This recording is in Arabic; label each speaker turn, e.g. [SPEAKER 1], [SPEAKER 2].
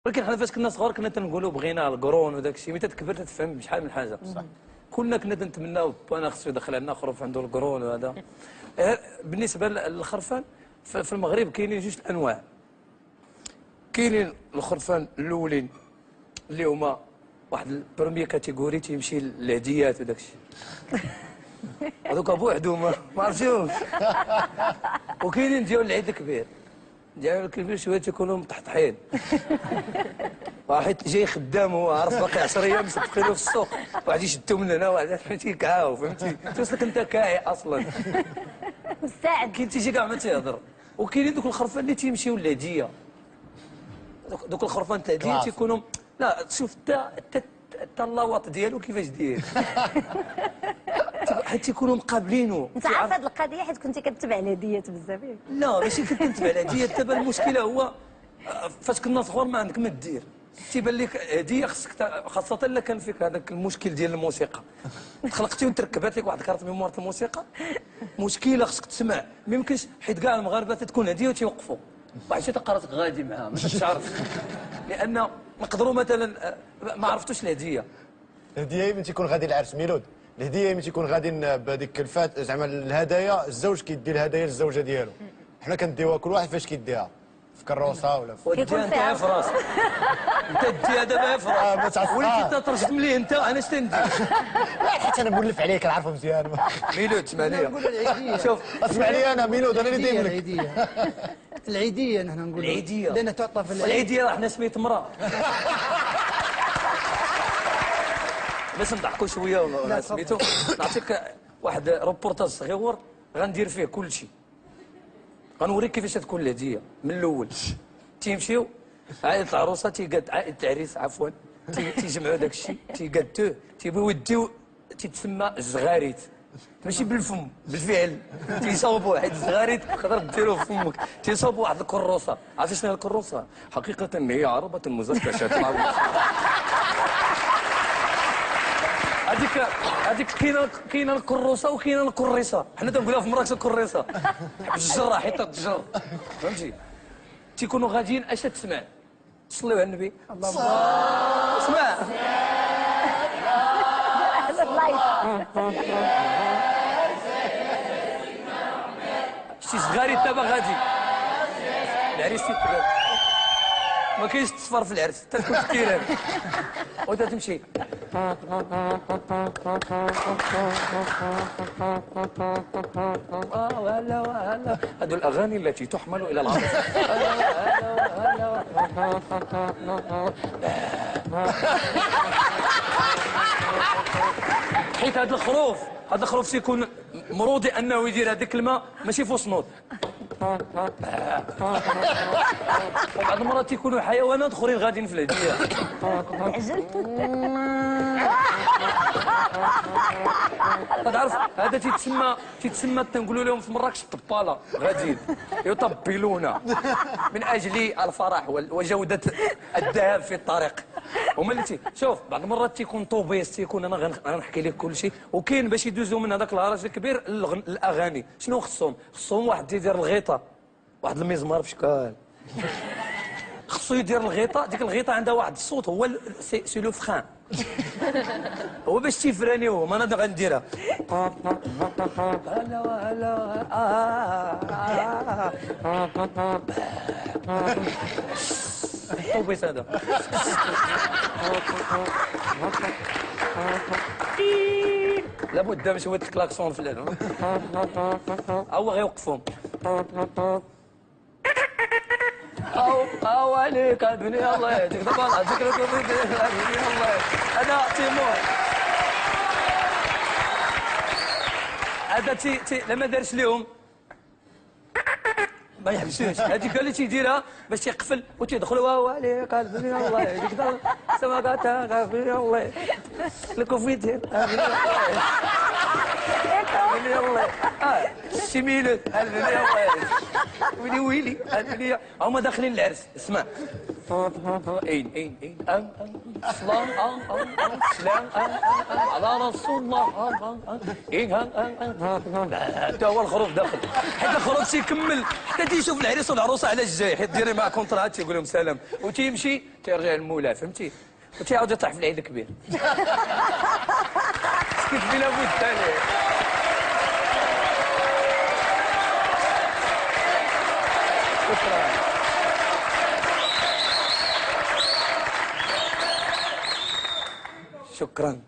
[SPEAKER 1] ولكن حنا فاش كنا صغار كنا تنقولوا بغينا القرون وداك الشيء، ملي تكبر تتفهم شحال من حاجه. صح. كنا تنتمناو بانا خصو يدخل عندنا خروف عنده القرون وهذا. بالنسبه للخرفان في المغرب كاينين جوج الانواع. كاينين الخرفان الاولين اللي هما واحد البروميي كاتيجوري تيمشي للعديات وداك الشيء. هذوك بوحدهم ما عرفتيهمش. وكاينين ديال العيد الكبير. ديال الكبير شويه تيكونوا مطحطحين. واحد جاي خدام هو عارف باقي 10 ايام مسبقينه في السوق، واحد يشدو من هنا واحد فهمتي كعاو فهمتي، توصلك انت كاعي اصلا.
[SPEAKER 2] مستعد.
[SPEAKER 1] كاين تيجي كاع ما تيهضر. وكاينين دوك الخرفان اللي تيمشيو للعيديه. دوك الخرفان تاع العيديه تيكونوا لا شوف حتى اللاواط ديالو كيفاش داير. حيت تيكونوا مقابلينه.
[SPEAKER 2] انت عارف هذه القضيه حيت كنتي كتبع الهديات بزاف.
[SPEAKER 1] لا ماشي كنت نتبع الهديات، دابا المشكله هو فاش كنا صغار ما عندك ما دير. تيبان لك هديه خاصه الا كان فيك هذاك المشكل ديال الموسيقى. تخلقتي وتركبات لك واحد كارت ميموار تاع الموسيقى مشكله خصك تسمع، ما يمكنش حيت كاع المغاربه تكون هديه وتيوقفوا. واحد شي تلقى غادي معاه ما تعرف، لان نقدروا مثلا ما عرفتوش الهديه.
[SPEAKER 3] الهديه من تيكون غادي العرس ميلود، الهديه من تيكون غادي بهذيك الفات زعما الهدايا، الزوج كيدي الهدايا للزوجه ديالو. حنا كنديوها كل واحد فاش كيديها، في كروسه ولا في
[SPEAKER 1] وديها انت في راسك. انت ديها دابا في راسك. وليتي تترجم ليه انت انا اش تندير؟
[SPEAKER 3] حيت انا مولف عليك كنعرفو مزيان.
[SPEAKER 1] ميلود اسمع ليا.
[SPEAKER 3] شوف اسمع لي انا ميلود انا اللي داير لك.
[SPEAKER 4] العيديه العيديه نحن نقولوا
[SPEAKER 1] العيديه
[SPEAKER 4] لان تعطى في
[SPEAKER 1] العيديه راه حنا سميت امراه. باش نضحكوا شويه ولا سميتو نعطيك واحد روبورتاج صغيور غندير فيه كل شيء. غنوريك كيفاش تكون الهديه من الاول. تيمشيو عائله العروسه تيقاد عائله العريس عفوا تيجمعوا داك الشيء تيقادوه تيبغيو يديو تيتسمى الزغاريت، ماشي بالفم بالفعل. تيصاوبوا واحد الزغاريت تقدر ديروه في فمك. تيصاوبوا واحد الكروسه. عرفتي شنو هي الكروسه؟ حقيقه هي عربه مزكشه. هذيك كاينه الكروسه وكاينه الكريسه. حنا تنقولوها في مراكش الكريسه. الجره حيت تجر فهمتي. تيكونوا غاديين اش تسمع؟ صليو على النبي. اللهم اسمع. شتي صغاري دابا غادي العريس تيتبان ما كاينش التصفر في العرس حتى تكون التيران وتتمشي. وهلا وهلا هذو الاغاني التي تحمل الى العرس. حيت هذا الخروف تيكون مرودي انه يدير هذيك الماء ماشي فوسنوط. وبعض المرات تيكونوا حيوانات اخرين غاديين في الهديه. تعرف هذا تيتسمى تنقولوا لهم في مراكش الطباله غاديين يطبلون من اجل الفرح وجوده الذهب في الطريق. هما اللي شوف بعض المرات تيكون طوبيس تيكون انا غنحكي لك كل شيء. وكاين باش يدوزوا من هذاك الهرج الكبير الاغاني شنو خصهم واحد تيدير الغيطه واحد المزمار في شكال. خصو يدير الغيطه ديك الغيطه عندها واحد الصوت هو سي لو فران. هو باش تيفرانيو ما انا غنديرها. هلا هلا الطوبيس هذا. لابد باش هو الكلاكسون في الليل هو غيوقفهم. او عليك الدنيا الله يهديك دابا ذكرك الله. هذا تيمور هذا لما دارش لهم ما يحبسوش. هذيك اللي تيديرها باش تيقفل وتيدخلوا هو عليك الدنيا الله يهديك سماكاتا غافي الله الكوفيتين. يلا شي ميلود يلا ويلي ويلي هما داخلين العرس اسمع اين سلام سلام على رسول الله حتى هو الخروف داخل حتى الخروف تيكمل حتى تيشوف العريس والعروسه على الجاي حيت ديري مع كونطرات تيقول لهم سلام وتيمشي تيرجع للمولاه فهمتي وتيعاود يطيح في العيد الكبير كيف بلا بد ثاني شكرا